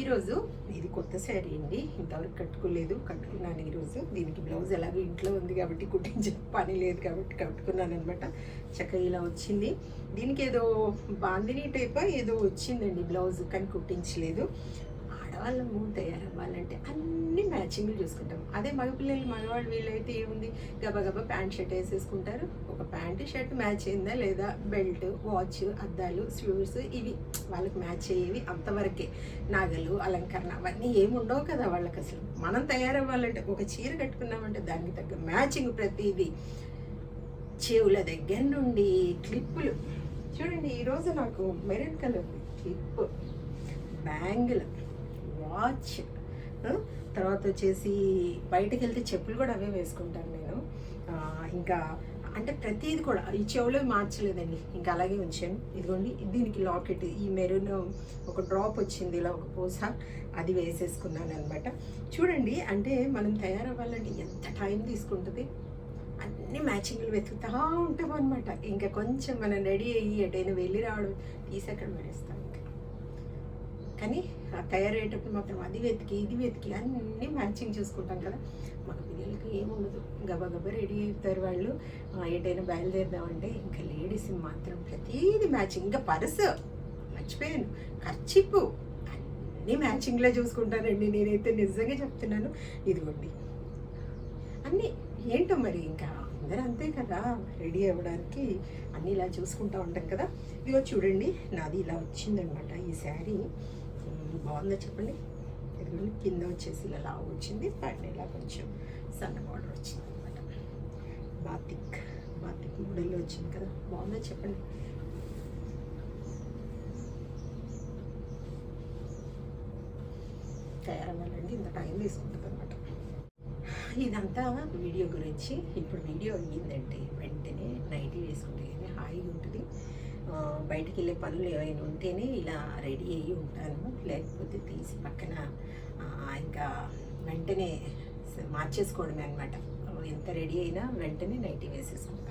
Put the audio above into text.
ఈరోజు ఇది కొత్త శారీ అండి, ఇంతవరకు కట్టుకున్నాను. ఈరోజు దీనికి బ్లౌజ్ ఎలాగో ఇంట్లో ఉంది కాబట్టి కుట్టించే పని లేదు కాబట్టి కట్టుకున్నాను అనమాట. చక్కగా ఇలా వచ్చింది. దీనికి ఏదో బాందిని టైప్ ఏదో వచ్చిందండి బ్లౌజ్, కానీ కుట్టించలేదు. ఆడవాళ్ళము తయారవ్వాలంటే అన్ని మ్యాచింగ్లు చూసుకుంటాం. అదే మగపిల్లలు మగవాళ్ళు వీళ్ళైతే ఏముంది, గబగబా ప్యాంట్ షర్ట్ వేసేసుకుంటారు. ఒక ప్యాంటు షర్ట్ మ్యాచ్ అయిందా లేదా, బెల్ట్, వాచ్, అద్దాలు, షూస్, ఇవి వాళ్ళకి మ్యాచ్ అయ్యేవి అంతవరకే. నగలు, అలంకరణ అవన్నీ ఏముండవు కదా వాళ్ళకి. అసలు మనం తయారవ్వాలంటే ఒక చీర కట్టుకున్నామంటే దానికి తగ్గ మ్యాచింగ్ ప్రతిదీ, చెవుల దగ్గర నుండి క్లిప్పులు చూడండి. ఈరోజు నాకు maroon colour clip, bangle, watch, తర్వాత వచ్చేసి బయటకు వెళ్తే చెప్పులు కూడా అవే వేసుకుంటాను నేను. ఇంకా అంటే ప్రతిది కూడా ఈ చెవులో మార్చలేదండి, ఇంకా అలాగే ఉంచాను. ఇదిగోండి దీనికి లాకెట్, ఈ మెరూన్ ఒక డ్రాప్ వచ్చింది, ఇలా ఒక పూస, అది వేసేసుకున్నాను అనమాట. చూడండి, అంటే మనం తయారవ్వాలంటే ఎంత టైం తీసుకుంటుంది. అన్ని మ్యాచింగ్లు వెతుకుతూ ఉంటాం అనమాట. ఇంకా కొంచెం మనం రెడీ అయ్యి ఎటైనా వెళ్ళి రావడం తీసి అక్కడ పడేస్తాం. కానీ తయారయ్యేటప్పుడు మాత్రం అది వెతికి ఇది వెతికి అన్నీ మ్యాచింగ్ చూసుకుంటాం కదా. మన పిల్లలకి ఏముండదు, గబగబా రెడీ అవుతారు వాళ్ళు. ఎటైనా బయలుదేరదామంటే ఇంకా లేడీస్ మాత్రం ప్రతిదీ మ్యాచింగ్. ఇంకా పర్సు మర్చిపోయాను, ఖర్చిప్పు, అన్నీ మ్యాచింగ్లో చూసుకుంటానండి నేనైతే, నిజంగా చెప్తున్నాను. ఇదిగోండి అన్నీ ఏంటో మరి, ఇంకా అందరూ అంతే కదా, రెడీ అవ్వడానికి అన్నీ ఇలా చూసుకుంటూ ఉంటాం కదా. ఇదిగో చూడండి, నాది ఇలా వచ్చిందనమాట ఈ శారీ. బాగుందా చెప్పండి. ఇదిగోండి కింద వచ్చేసి ఇలా వచ్చింది, పైన ఇలా కొంచెం సన్న బార్డర్ వచ్చింది అనమాట. బాతిక్ మోడల్లో వచ్చింది కదా, బాగుందా చెప్పండి. తయారవ్వాలండి ఇంత టైం తీసుకుంటుంది అనమాట. ఇదంతా వీడియో గురించి. ఇప్పుడు వీడియో అయ్యిందంటే వెంటనే నైటీ వేసుకుంటేనే హాయిగా ఉంటుంది. బయటికి వెళ్ళే పనులు ఏమైనా ఉంటేనే ఇలా రెడీ అయ్యి ఉంటాను, లేకపోతే తీసి పక్కన ఇంకా వెంటనే మార్చేసుకోవడమే అనమాట. ఎంత రెడీ అయినా వెంటనే నైటీ వేసేసుకుంటాను.